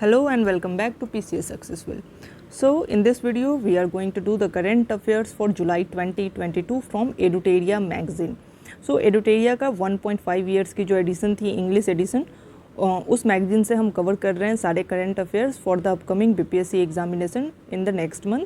Hello and welcome back to PCS Successful. So in this video we are going to do the current affairs for July 2022 from Eduteria magazine. So Eduteria का 1.5 years की जो addition थी English edition उस magazine से हम cover कर रहे हैं सारे current affairs for the upcoming BPSC examination in the next month.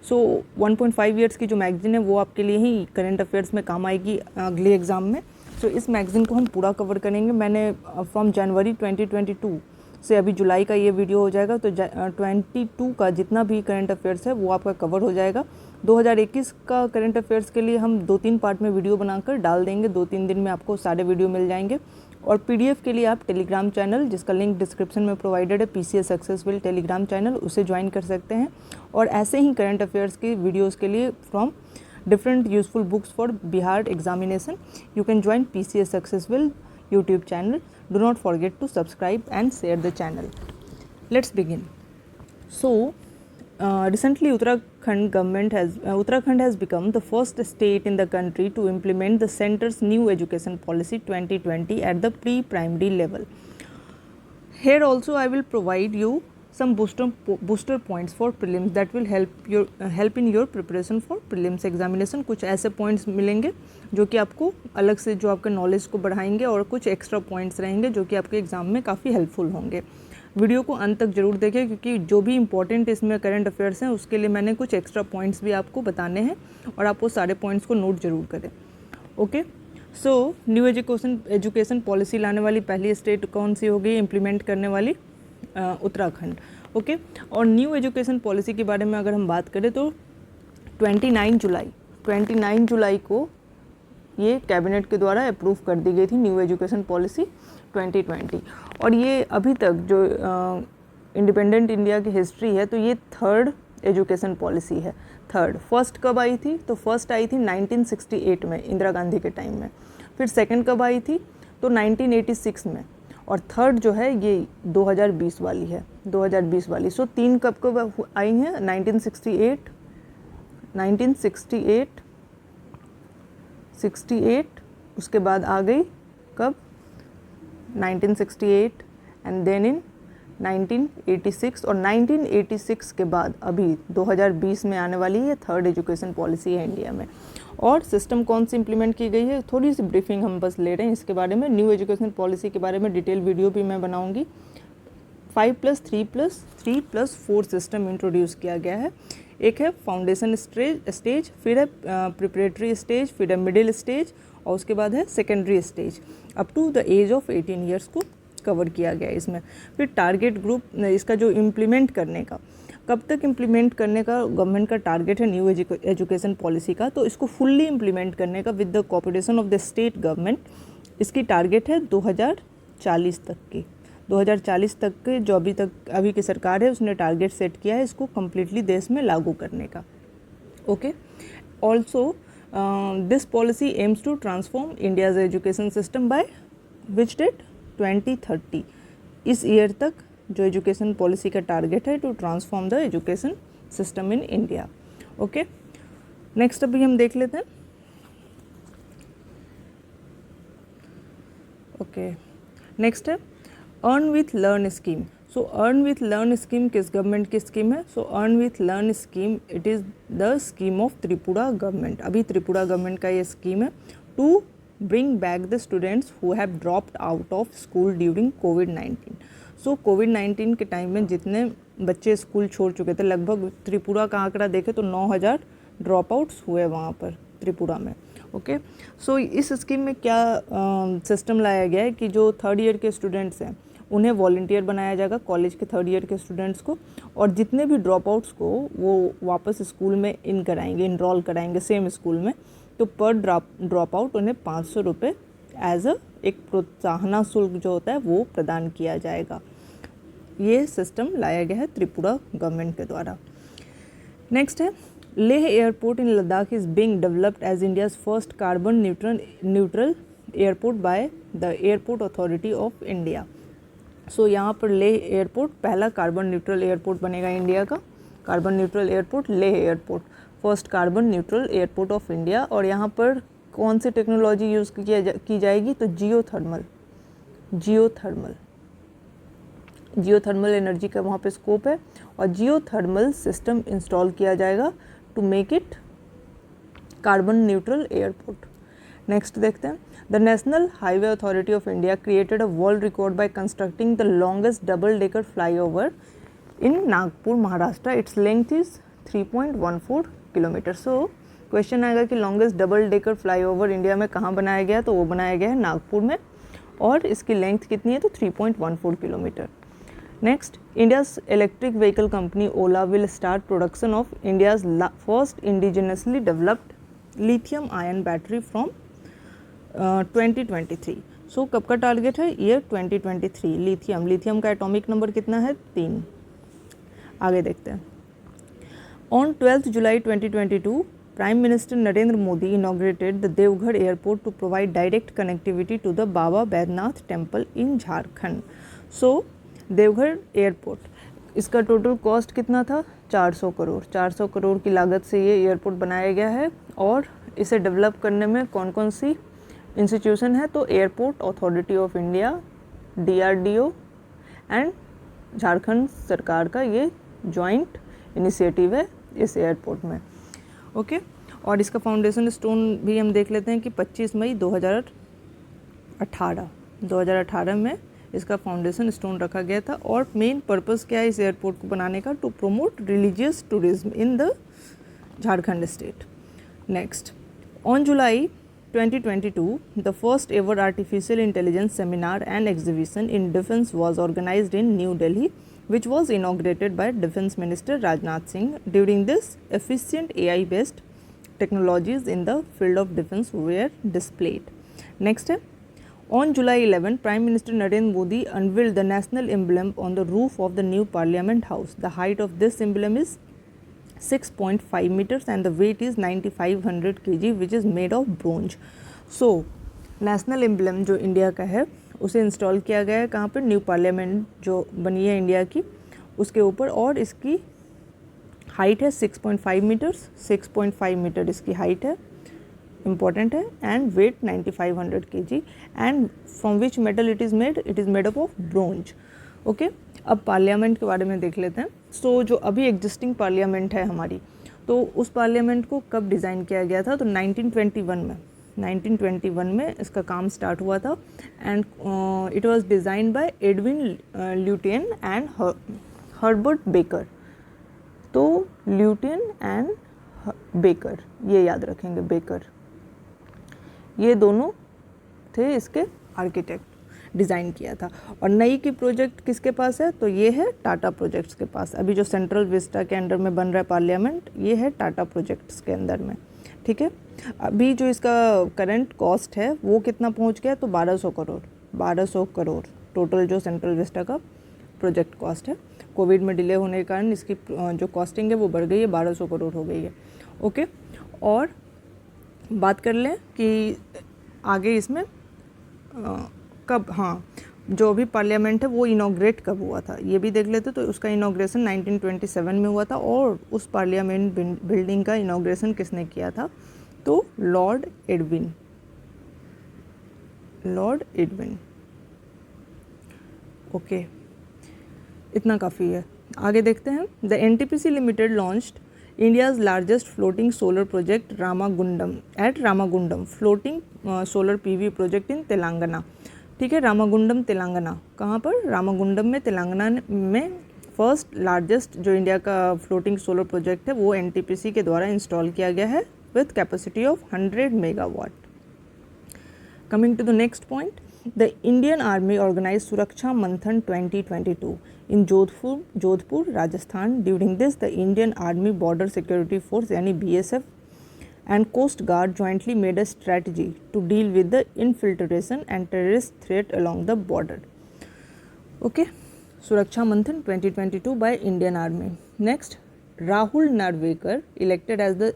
So 1.5 years की जो मैगजीन है वो आपके लिए ही करंट अफेयर्स में काम आएगी अगले एग्ज़ाम में. सो इस मैगजीन को हम पूरा कवर करेंगे. मैंने फ्रॉम जनवरी 2022 से अभी जुलाई का ये वीडियो हो जाएगा तो 22 का जितना भी करंट अफेयर्स है वो आपका कवर हो जाएगा. 2021 का करंट अफेयर्स के लिए हम 2-3 पार्ट में वीडियो बनाकर डाल देंगे. 2-3 दिन में आपको सारे वीडियो मिल जाएंगे. और पीडीएफ के लिए आप टेलीग्राम चैनल जिसका लिंक डिस्क्रिप्शन में प्रोवाइडेड है पीसीएस सक्सेसफुल टेलीग्राम चैनल उसे ज्वाइन कर सकते हैं. और ऐसे ही करंट अफेयर्स की वीडियोज़ के लिए from different useful books for Bihar examination you can join PCS Successful YouTube channel. Do not forget to subscribe and share the channel. Let's begin. So recently Uttarakhand has become the first state in the country to implement the center's new education policy 2020 at the pre-primary level. Here also I will provide you some booster points for prelims that will help in your preparation for prelims examination. कुछ ऐसे points मिलेंगे जो कि आपको अलग से जो आपके नॉलेज को बढ़ाएंगे और कुछ एक्स्ट्रा पॉइंट्स रहेंगे जो कि आपके एग्ज़ाम में काफ़ी हेल्पफुल होंगे. वीडियो को अंत तक जरूर देखें क्योंकि जो भी इंपॉर्टेंट इसमें करंट अफेयर्स हैं उसके लिए मैंने कुछ एक्स्ट्रा पॉइंट्स भी आपको बताने हैं और आप वो सारे पॉइंट्स को नोट जरूर करें. Okay. So new education policy लाने वाली पहली स्टेट कौन सी होगी इम्प्लीमेंट करने वाली? उत्तराखंड. ओके. और न्यू एजुकेशन पॉलिसी के बारे में अगर हम बात करें तो 29 जुलाई को ये कैबिनेट के द्वारा अप्रूव कर दी गई थी न्यू एजुकेशन पॉलिसी 2020. और ये अभी तक जो इंडिपेंडेंट इंडिया की हिस्ट्री है तो ये थर्ड एजुकेशन पॉलिसी है. फर्स्ट कब आई थी? तो फर्स्ट आई थी 1968 में इंदिरा गांधी के टाइम में. फिर सेकंड कब आई थी? तो 1986 में. और थर्ड जो है ये 2020 वाली है. 2020 वाली. सो तीन कब आई हैं? 1968 उसके बाद आ गई कब? 1968 एंड देन इन 1986 और 1986 के बाद अभी 2020 में आने वाली है थर्ड एजुकेशन पॉलिसी है इंडिया में. और सिस्टम कौन सी इम्प्लीमेंट की गई है थोड़ी सी ब्रीफिंग हम बस ले रहे हैं इसके बारे में. न्यू एजुकेशन पॉलिसी के बारे में डिटेल वीडियो भी मैं बनाऊंगी. 5+3+3+4 सिस्टम इंट्रोड्यूस किया गया है. एक है फाउंडेशन स्टेज, फिर है प्रिपरेटरी स्टेज, फिर है मिडिल स्टेज और उसके बाद है secondary stage. Up to the age of 18 years को कवर किया गया है इसमें. फिर टारगेट ग्रुप इसका जो इम्प्लीमेंट करने का कब तक इम्प्लीमेंट करने का गवर्नमेंट का टारगेट है न्यू एजुकेशन पॉलिसी का. तो इसको फुल्ली इम्प्लीमेंट करने का with the cooperation of the state government इसकी टारगेट है 2040 तक की. 2040 तक के जो अभी की सरकार है उसने टारगेट सेट किया है इसको कम्प्लीटली देश में लागू करने का. Okay. Also this policy aims to transform India's education system by which date? 2030. इस ईयर तक जो एजुकेशन पॉलिसी का टारगेट है to transform the education system in India. Okay. Next अभी हम देख लेते हैं. ओके. नेक्स्ट है earn with learn scheme. So earn with learn scheme किस गवर्नमेंट की स्कीम है? So earn with learn scheme it is the scheme of Tripura government. अभी त्रिपुरा गवर्नमेंट का ये स्कीम है to bring back the students who have dropped out of school during कोविड-19. So कोविड-19 के टाइम में जितने बच्चे स्कूल छोड़ चुके थे लगभग त्रिपुरा का आंकड़ा देखें तो 9000 ड्रॉप आउट्स हुए वहाँ पर त्रिपुरा में. ओके. सो इस स्कीम में क्या सिस्टम लाया गया है कि जो थर्ड ईयर के स्टूडेंट्स हैं उन्हें वॉलंटियर बनाया जाएगा कॉलेज के थर्ड ईयर के स्टूडेंट्स को. और जितने भी ड्रॉप आउट्स को वो वापस स्कूल में इनरोल कराएंगे सेम स्कूल में. तो पर ड्रॉप आउट उन्हें 500 रुपये एज एक प्रोत्साहन शुल्क जो होता है वो प्रदान किया जाएगा. ये सिस्टम लाया गया है त्रिपुरा गवर्नमेंट के द्वारा. नेक्स्ट है Leh airport in Ladakh is being developed as India's first carbon neutral airport by the airport authority of India. So यहाँ पर लेह एयरपोर्ट पहला कार्बन न्यूट्रल एयरपोर्ट बनेगा इंडिया का. Carbon neutral airport Leh airport first carbon neutral airport of India. और यहाँ पर कौन सी technology use की जाएगी? तो जियोथर्मल जियोथर्मल एनर्जी का वहाँ पे स्कोप है और जियोथर्मल सिस्टम इंस्टॉल किया जाएगा to make it carbon neutral airport. Next देखते हैं, the National Highway Authority of India created a world record by constructing the longest double decker flyover in Nagpur Maharashtra. Its length is 3.14 kilometre. So question आएगा कि longest double decker flyover India में कहाँ बनाया गया, तो वो बनाया गया है नागपुर में और इसकी लेंथ कितनी है, तो 3.14 kilometre. Next, India's electric vehicle company Ola will start production of India's first indigenously developed lithium ion battery from 2023। सो कब का टारगेट है, ईयर 2023। लिथियम का एटॉमिक नंबर कितना है, 3। आगे देखते हैं, on 12 July 2022 Prime Minister Narendra Modi inaugurated the Devghar airport to provide direct connectivity to the Baba Baidnath temple in Jharkhand. So, Deoghar airport, इसका टोटल कॉस्ट कितना था, 400 करोड़। 400 करोड़ की लागत से ये एयरपोर्ट बनाया गया है और इसे डेवलप करने में कौन कौन सी इंस्टीट्यूशन है, तो airport authority of India, DRDO and Jharkhand सरकार का ये जॉइंट इनिशिएटिव है इस एयरपोर्ट में। ओके और इसका फाउंडेशन स्टोन भी हम देख लेते हैं कि 25 मई 2018 में इसका फाउंडेशन स्टोन रखा गया था। और मेन पर्पस क्या है इस एयरपोर्ट को बनाने का, to promote religious tourism in the Jharkhand state. Next, on July 2022 the first ever artificial intelligence seminar and exhibition in defence was organised in New Delhi which was inaugurated by Defence Minister Rajnath Singh. During this, efficient AI-based technologies in the field of defence were displayed. Next, on July 11, Prime Minister Narendra Modi unveiled the national emblem on the roof of the new Parliament House. The height of this emblem is 6.5 meters and the weight is 9500 kg, which is made of bronze. So, national emblem जो India का है उसे install किया गया है कहाँ पर, new parliament जो बनी है इंडिया की उसके ऊपर, और इसकी हाइट है 6.5 मीटर्स। 6.5 मीटर इसकी हाइट है, इम्पॉर्टेंट है, and weight 9500 kg and from which metal it is made up of bronze. Okay, अब पार्लियामेंट के बारे में देख लेते हैं। सो जो अभी एग्जिस्टिंग पार्लियामेंट है हमारी, तो उस पार्लियामेंट को कब डिज़ाइन किया गया था, तो 1921 में इसका काम स्टार्ट हुआ था and it was design by Edwin Lutyens and Herbert Baker. तो ल्यूटियन एंड बेकर, ये याद रखेंगे, बेकर, ये दोनों थे इसके आर्किटेक्ट, डिज़ाइन किया था। और नई की प्रोजेक्ट किसके पास है, तो ये है टाटा प्रोजेक्ट्स के पास। अभी जो सेंट्रल विस्टा के अंडर में बन रहा है पार्लियामेंट, ये है टाटा प्रोजेक्ट्स के अंदर में। ठीक है, अभी जो इसका करंट कॉस्ट है वो कितना पहुंच गया, तो 1200 करोड़ टोटल जो सेंट्रल विस्टा का प्रोजेक्ट कॉस्ट है। कोविड में डिले होने के कारण इसकी जो कॉस्टिंग है वो बढ़ गई है, 1200 करोड़ हो गई है। ओके, और बात कर लें कि आगे इसमें कब, हाँ, जो भी पार्लियामेंट है वो इनॉग्रेट कब हुआ था ये भी देख लेते। तो उसका इनॉग्रेशन 1927 में हुआ था और उस पार्लियामेंट बिल्डिंग का इनॉग्रेशन किसने किया था, तो लॉर्ड एडविन। ओके, इतना काफ़ी है। आगे देखते हैं, the NTPC limited launched India's largest floating solar project Ramagundam floating solar PV project in Telangana. ठीक है, रामागुंडम तेलंगाना, कहाँ पर, रामागुंडम में, तेलंगाना में फर्स्ट लार्जेस्ट जो इंडिया का फ्लोटिंग सोलर प्रोजेक्ट है वो NTPC के द्वारा इंस्टॉल किया गया है with capacity of 100 megawatt. Coming to the next point, the Indian Army organise Suraksha Manthan 2022 in Jodhpur Rajasthan. During this the Indian Army Border Security Force यानी BSF and Coast Guard jointly made a strategy to deal with the infiltration and terrorist threat along the border. Okay, Suraksha Manthan 2022 by Indian Army. Next, Rahul Narvekar, elected as the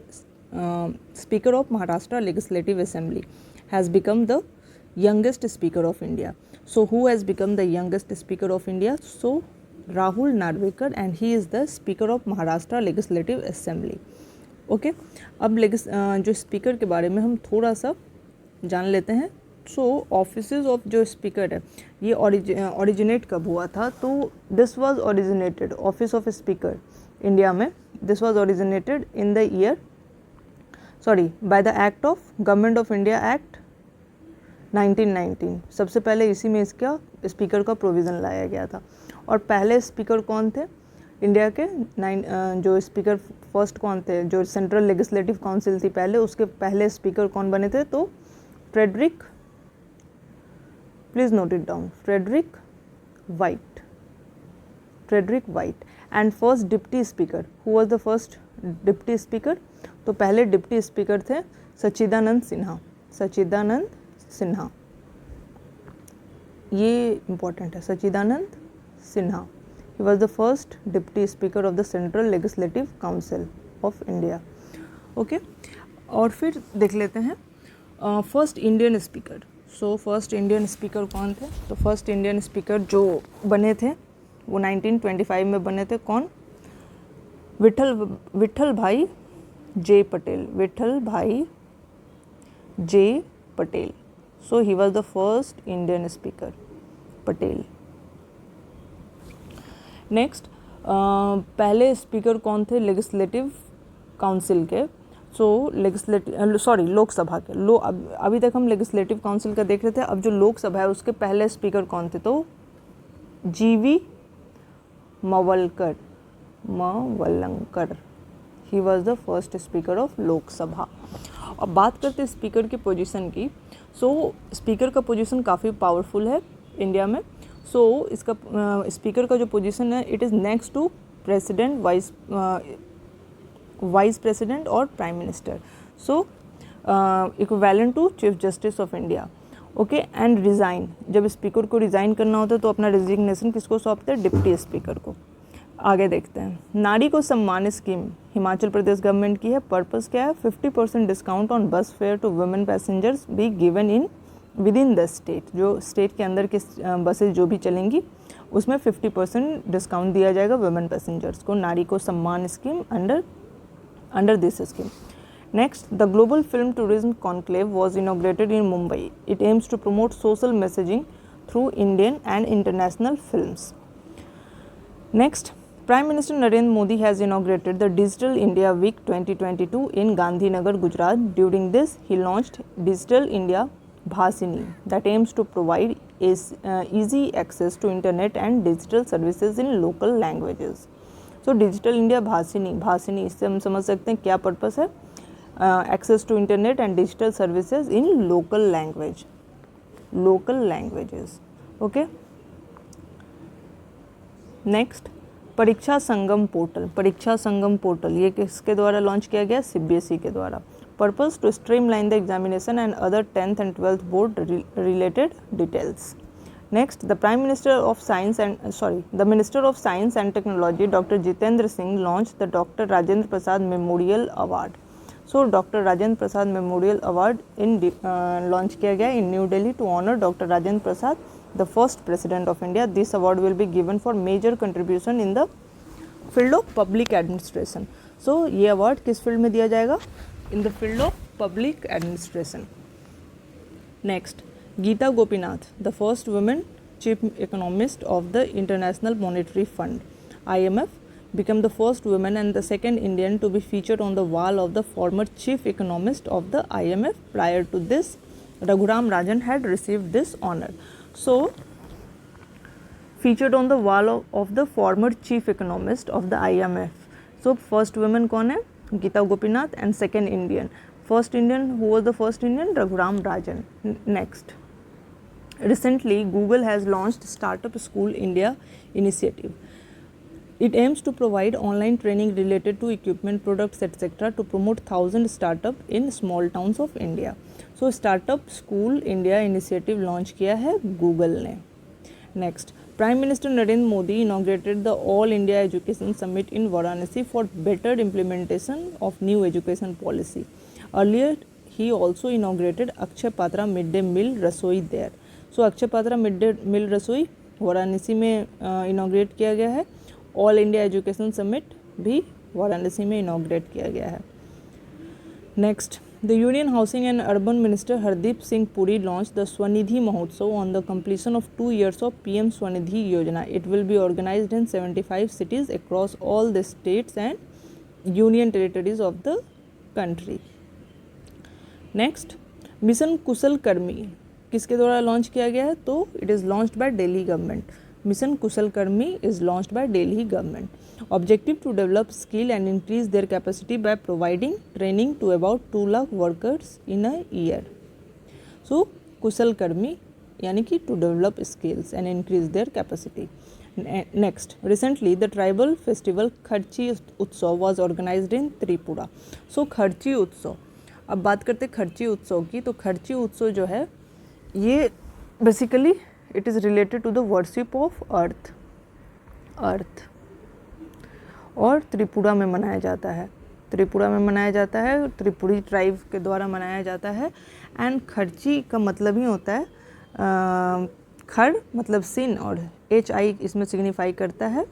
Speaker of Maharashtra Legislative Assembly, has become the youngest Speaker of India. So, who has become the youngest Speaker of India? So, Rahul Narvekar, and he is the Speaker of Maharashtra Legislative Assembly. Okay, अब जो speaker के बारे में हम थोड़ा सा जान लेते हैं सो ऑफिसेज ऑफ जो स्पीकर है ये ओरिजिनेट कब हुआ था, तो this was originated office of speaker India में, this was originated in the year by the act of government of India act 1919। सबसे पहले इसी में इसका स्पीकर का प्रोविज़न लाया गया था। और पहले स्पीकर कौन थे इंडिया के, जो स्पीकर फर्स्ट कौन थे, जो सेंट्रल लेजिस्लेटिव काउंसिल थी पहले, उसके पहले स्पीकर कौन बने थे, तो Frederick, please note it down, Frederick White. And first deputy speaker, who was the first deputy speaker, तो पहले डिप्टी स्पीकर थे सच्चिदानंद सिन्हा, ये इंपॉर्टेंट है, Sachchidananda Sinha, he was the first deputy speaker of the central legislative council of India. Okay, और फिर देख लेते हैं first Indian speaker. So first Indian speaker कौन थे, तो फर्स्ट इंडियन स्पीकर जो बने थे वो 1925 में बने थे, कौन, Vithal bhai J Patel. So he was the first Indian speaker, Patel. Next, पहले स्पीकर कौन थे लेजिस्लेटिव काउंसिल के, लोकसभा के, अभी तक हम लेजिस्लेटिव काउंसिल का देख रहे थे, अब जो लोकसभा है उसके पहले स्पीकर कौन थे, तो G V Mavalankar, he was the first speaker of Lok Sabha. अब बात करते हैं स्पीकर की पोजीशन की। सो स्पीकर का पोजीशन काफ़ी पावरफुल है इंडिया में। सो इसका स्पीकर का जो पोजीशन है, it is next to president, vice president और prime minister. So equivalent to chief justice of India. Okay, and resign, जब स्पीकर को रिज़ाइन करना होता है तो अपना रेजिग्नेशन किसको सौंपते हैं, डिप्टी स्पीकर को। आगे देखते हैं, नारी को सम्मान स्कीम हिमाचल प्रदेश गवर्नमेंट की है। पर्पस क्या है, 50% discount on bus fare to women passengers be given in with in the state. जो स्टेट के अंदर के बसेज जो भी चलेंगी उसमें 50% डिस्काउंट दिया जाएगा वुमेन पैसेंजर्स को। नारी को सम्मान scheme under this scheme. Next, the Global Film Tourism Conclave was inaugurated in Mumbai. It aims to promote social messaging through Indian and international films. Next, Prime Minister Narendra Modi has inaugurated the Digital India Week 2022 in Gandhinagar, Gujarat. During this, he launched Digital India Bhasini that aims to provide easy access to internet and digital services in local languages. So, Digital India Bhasini इससे हम समझ सकते हैं क्या purpose है, access to internet and digital services in local languages. Okay. Next, परीक्षा संगम portal ये किसके द्वारा लॉन्च किया गया, CBSE के द्वारा। Purpose to streamline the examination and other 10th and 12th board related details. Next, the minister of science and technology doctor Jitendra Singh launch the doctor Rajendra Prasad memorial award. So doctor Rajendra Prasad memorial award launch किया गया in New Delhi to honour doctor Rajendra Prasad, the first president of India. This award will be given for major contribution in the field of public administration. सो ये award किस field में दिया जाएगा, in the field of public administration. Next, Geeta Gopinath, the first women chief economist of the International Monetary Fund IMF, became the first woman and the second Indian to be featured on the wall of the former chief economist of the IMF. Prior to this, Raghuram Rajan had received this honor. So, featured on the wall of the former chief economist of the IMF. So, first woman कौन है, Gita Gopinath, and second Indian. First Indian, who was the first Indian? Raghuram Rajan. Next, recently Google has launched Startup School India initiative. It aims to provide online training related to equipment, products, etc. to promote 1,000 startup in small towns of India. So, Startup School India initiative launch किया है Google ने. Next, Prime Minister Narendra Modi inaugurated the All India Education Summit in Varanasi for better implementation of new education policy. Earlier, he also inaugurated Akshay Patra Midday Meal Rasoi there. So, Akshay Patra Midday Meal Rasoi Varanasi में inaugurate किया गया है। All India education summit भी वाराणसी में inaugurate किया गया है। Next, The Union Housing and Urban Minister Hardeep Singh Puri launched the Swanidhi Mahotsav on the completion of 2 years of PM Swanidhi Yojana. It will be organized in 75 cities across all the states and union territories of the country. Next, mission Kushal Karmi किसके द्वारा launch किया गया है? तो it is launched by Delhi government. Mission Kushal Karmi is launched by Delhi government. Objective to develop skill and increase their capacity by providing training to about 2 lakh workers in a year. So Kushal Karmi यानी कि to develop skills and increase their capacity. Next, recently the tribal festival Kharchi उत्सव was organised in Tripura. सो खर्ची उत्सव, अब बात करते हैं खर्ची उत्सव की. तो खर्ची उत्सव जो है ये basically it is related to the worship of earth और त्रिपुरा में मनाया जाता है. त्रिपुरी ट्राइब के द्वारा मनाया जाता है. एंड खर्ची का मतलब ही होता है खड़ मतलब सिन और HI इसमें सिग्निफाई करता है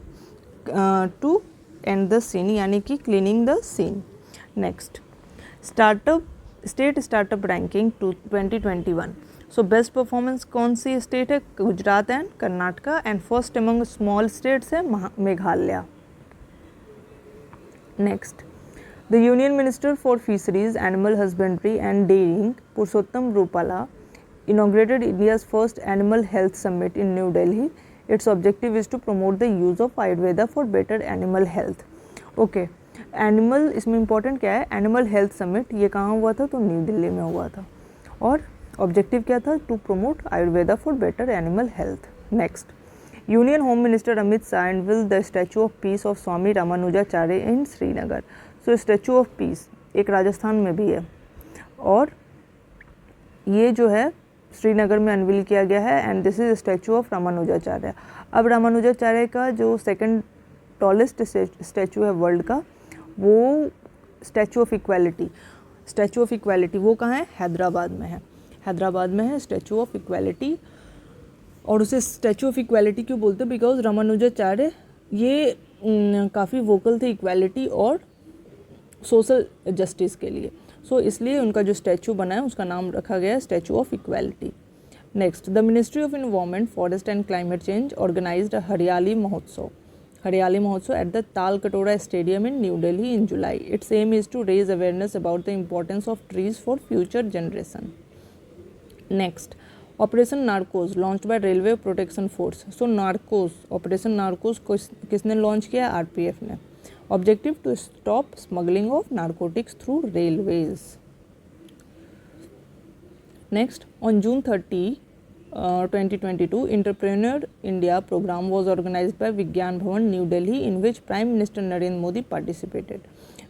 टू एंड द सीन यानी कि cleaning the scene. Next, state startup ranking 2021. So best performance कौन सी स्टेट है? Gujarat and Karnataka. And first among small states है Meghalaya. Next, the union minister for fisheries, animal husbandry and dairying Purushottam Rupala inaugurated India's first animal health summit in New Delhi. Its objective is to promote the use of Ayurveda for better animal health. Okay, animal इसमें important क्या है? Animal health summit ये कहाँ हुआ था? तो new Delhi में हुआ था. और ऑब्जेक्टिव क्या था? To promote Ayurveda for better animal health. Next, Union Home Minister Amit Shah unveiled the Statue of Peace of Swami Ramanujacharya in Srinagar. So Statue of Peace एक राजस्थान में भी है और ये जो है श्रीनगर में अनवील किया गया है. And this is statue of Ramanujacharya. अब रामानुजाचार्य का जो सेकंड टॉलेस्ट स्टैचू है वर्ल्ड का, वो स्टैचू ऑफ इक्वालिटी वो कहाँ है? हैदराबाद में है स्टैचू ऑफ इक्वालिटी. और उसे स्टैचू ऑफ इक्वालिटी क्यों बोलते हैं? बिकॉज रामानुजाचार्य ये काफ़ी वोकल थे इक्वालिटी और सोशल जस्टिस के लिए. सो इसलिए उनका जो स्टैचू बना है उसका नाम रखा गया है Statue of Equality. Next, the Ministry of Environment, Forest and Climate Change organised Hariyali Mahotsav at the Talkatore Stadium in New Delhi in July. Its aim is to raise awareness about the importance of trees for future generation. Next, Operation Narcos launched by Railway Protection Force. So Operation Narcos किसने launch किया? RPF ने. Objective to stop smuggling of narcotics through railways. Next, on June 30, 2022, Entrepreneur India program was organized by Vigyan Bhavan, New Delhi, in which Prime Minister Narendra Modi participated.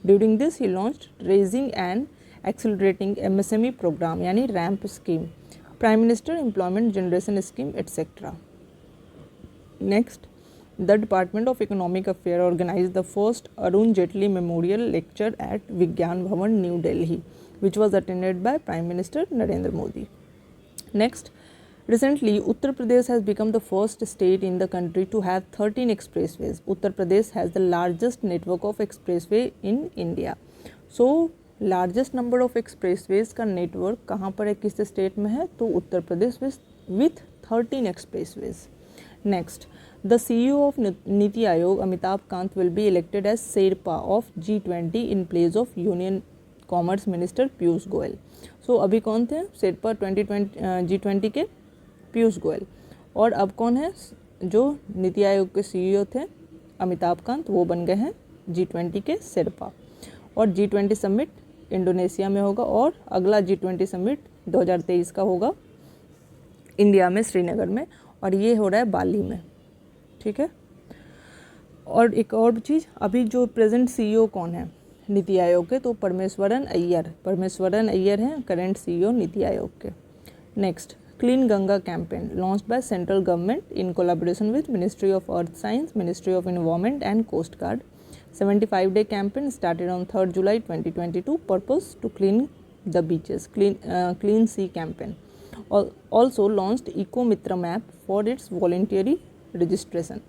During this, he launched Raising and Accelerating MSME program, यानी RAMP scheme, Prime Minister Employment Generation Scheme, etc. Next, the Department of Economic Affairs organized the first Arun Jaitley Memorial Lecture at Vigyan Bhavan, New Delhi, which was attended by Prime Minister Narendra Modi. Next, recently, Uttar Pradesh has become the first state in the country to have 13 expressways. Uttar Pradesh has the largest network of expressway in India. So, largest number of expressways का network कहाँ पर है? किस state में है? तो Uttar Pradesh with 13 expressways. Next, the CEO of Niti Aayog, Amitabh Kant, will be elected as Sherpa of G20 in place of Union Commerce Minister Piyush Goyal. So अभी कौन थे शेरपा G20 के? पीयूष गोयल. और अब कौन है जो नीति आयोग के CEO थे? अमिताभ कांत, वो बन गए हैं G20 के शेरपा. और G20 समिट इंडोनेशिया में होगा और अगला G20 समिट 2023 का होगा इंडिया में श्रीनगर में और ये हो रहा है बाली में. ठीक है. और एक और चीज़, अभी जो प्रेजेंट CEO कौन है नीति आयोग के? तो परमेश्वरन अय्यर हैं करेंट CEO नीति आयोग के. Next, clean Ganga campaign launched by central government in collaboration with Ministry of Earth Science, Ministry of Environment and Coast Guard. 75-day campaign started on 3rd July 2022. Purpose to clean the beaches, clean sea campaign. Also launched Eco Mitra map for its voluntary registration.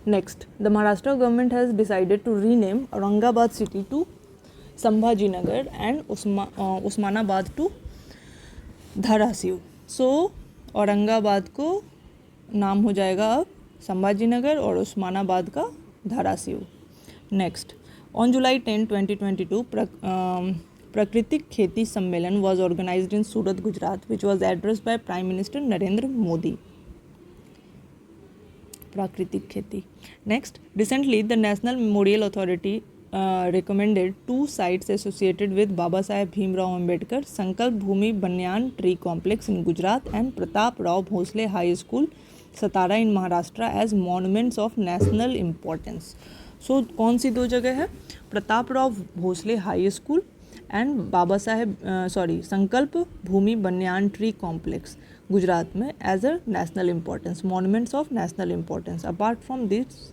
Next, the Maharashtra government has decided to rename Aurangabad city to Sambhaji Nagar and Osmanabad to Dharashiv. So Aurangabad को नाम हो जाएगा अब संभाजी नगर और उस्मानाबाद का Dharashiv. Next, on July 10, 2022 Prakritik Kheti Sammelan was organised in Surat, Gujarat, which was addressed by Prime Minister Narendra Modi. Prakritik Kheti. Next, recently the National Memorial Authority recommended 2 sites associated with Baba Saheb Bhimrao Ambedkar Sankalp Bhumi Banyan Tree Complex in Gujarat and Pratap Rao Bhosle High School Satara in Maharashtra as monuments of national importance. So कौन सी दो जगह है? Pratap Rao Bhosale high school and Baba Saheb Sankalp Bhumi banyan tree complex Gujarat में as a national importance, monuments of national importance. Apart from this,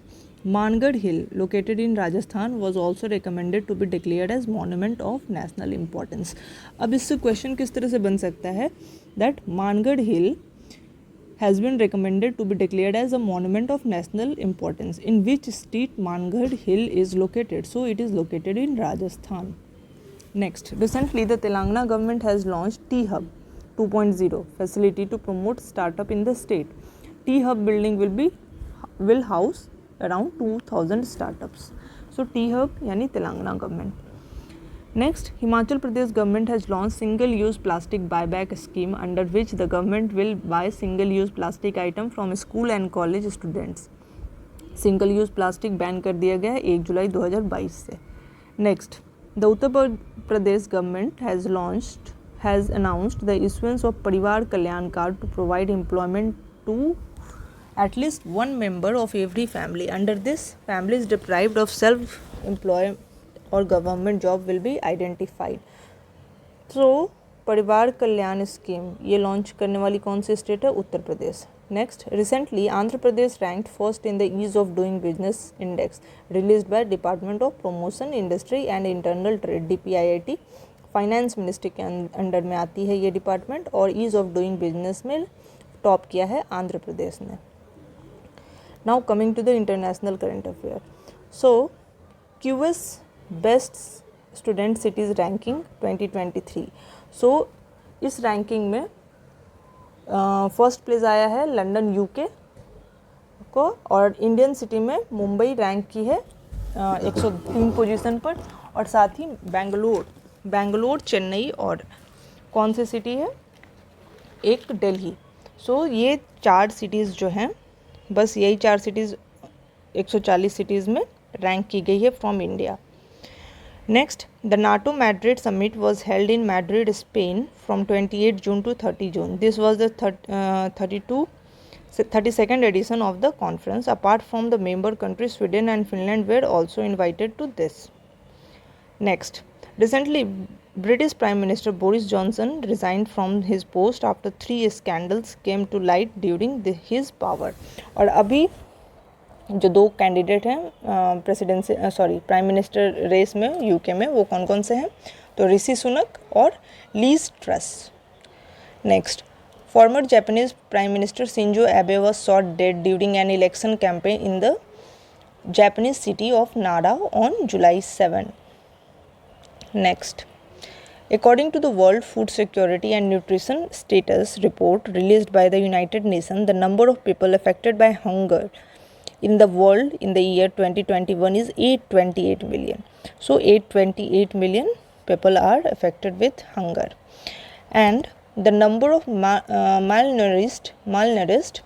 Mangarh Hill, located in Rajasthan, was also recommended to be declared as monument of national importance. अब इससे question किस तरह से बन सकता है that Mangarh Hill has been recommended to be declared as a monument of national importance. In which state Mangarh Hill is located? So it is located in Rajasthan. Next, recently the Telangana government has launched T-Hub 2.0 facility to promote startup in the state. T-Hub building will house around 2000 startups. So T-Hub यानी Telangana government. Next, Himachal Pradesh government has launched single-use plastic buyback scheme under which the government will buy single-use plastic item from school and college students. Single-use plastic ban कर दिया गया है 1 जुलाई 2022 से. Next, the Uttar Pradesh government has announced the issuance of Parivar Kalyan card to provide employment to at least one member of every family. Under this, families deprived of self-employment or government job will be identified. So, परिवार कल्याण scheme ये launch करने वाली कौन सी state है? Uttar Pradesh. Next, recently Andhra Pradesh ranked first in the ease of doing business index released by department of promotion industry and internal trade DPIIT. Finance ministry के under में आती है ये डिपार्टमेंट और ईज ऑफ डूइंग बिजनेस में टॉप किया है आंध्र प्रदेश ने. Now coming to the international current affair. So QS Best Student Cities Ranking 2023. So इस रैंकिंग में फर्स्ट प्लेस आया है लंदन UK को और इंडियन सिटी में मुंबई रैंक की है 103 पोजीशन पर और साथ ही बेंगलोर चेन्नई और कौन सी सिटी है? एक दिल्ली. सो ये 4 सिटीज़ जो हैं, बस यही 4 सिटीज़ 140 सिटीज़ में रैंक की गई है from India. Next, the NATO Madrid summit was held in Madrid Spain from 28 June to 30 June. This was the 32nd edition of the conference. Apart from the member countries, Sweden and Finland were also invited to this. Next, recently British Prime Minister Boris Johnson resigned from his post after 3 scandals came to light during his power. और अभी जो 2 candidate हैं prime minister race में UK में, वो कौन कौन से हैं? तो ऋषि सुनक और lease truss. Next, former Japanese Prime Minister Shinzo Abe was shot dead during an election campaign in the Japanese city of Nara on July 7. Next, according to the World Food Security and Nutrition Status Report released by the United Nations, the number of people affected by hunger in the world in the year 2021 is 828 million. So 828 million people are affected with hunger, and the number of malnourished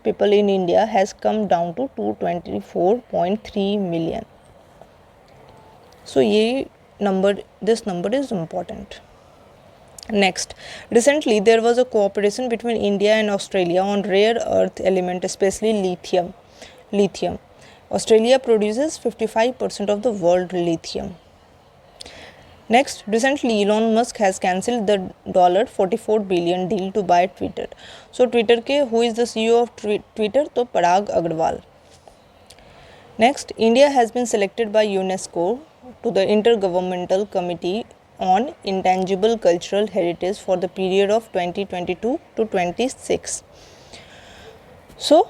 people in India has come down to 224.3 million. So this number is important. Next, recently there was a cooperation between India and Australia on rare earth element, especially lithium. Australia produces 55% of the world lithium. Next, recently Elon Musk has cancelled the $44 billion deal to buy Twitter. So Twitter के who is the CEO of Twitter? तो पराग Agarwal. Next, India has been selected by UNESCO to the Intergovernmental Committee on Intangible Cultural Heritage for the period of 2022 to 26. So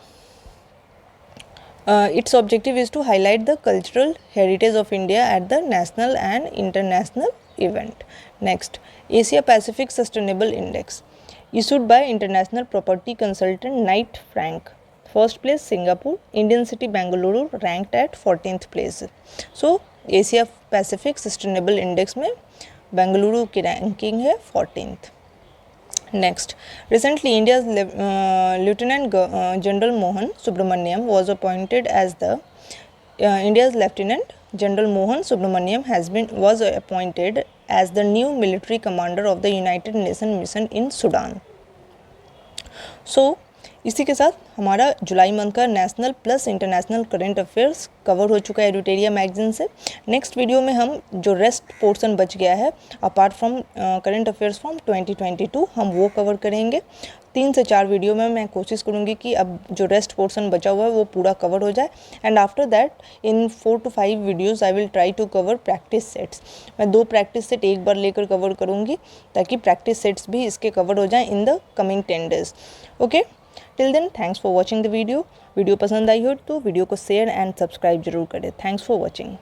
Its objective is to highlight the cultural heritage of India at the national and international event. Next, Asia Pacific Sustainable Index, issued by international property consultant Knight Frank. First place Singapore, Indian city Bengaluru ranked at 14th place. So Asia Pacific Sustainable Index में बेंगलुरु की ranking है 14th. Next, recently India's Lieutenant General Mohan Subramaniam was appointed as the India's Lieutenant General Mohan Subramaniam was appointed as the new military commander of the United Nations mission in Sudan. So इसी के साथ हमारा जुलाई month का national plus international current affairs cover हो चुका है एडुटेरिया magazine से. Next video में हम जो रेस्ट पोर्शन बच गया है apart from current affairs from 2022 हम वो कवर करेंगे. 3 से 4 वीडियो में मैं कोशिश करूँगी कि अब जो रेस्ट पोर्शन बचा हुआ है वो पूरा कवर हो जाए. And after that in 4 to 5 videos I will try to cover practice sets. मैं 2 प्रैक्टिस सेट एक बार लेकर कवर करूँगी ताकि प्रैक्टिस सेट्स भी इसके कवर हो जाएँ in the coming 10 days. Okay, till then thanks for watching the video. Video पसंद आई हो तो वीडियो को शेयर एंड सब्सक्राइब जरूर करें. Thanks for watching.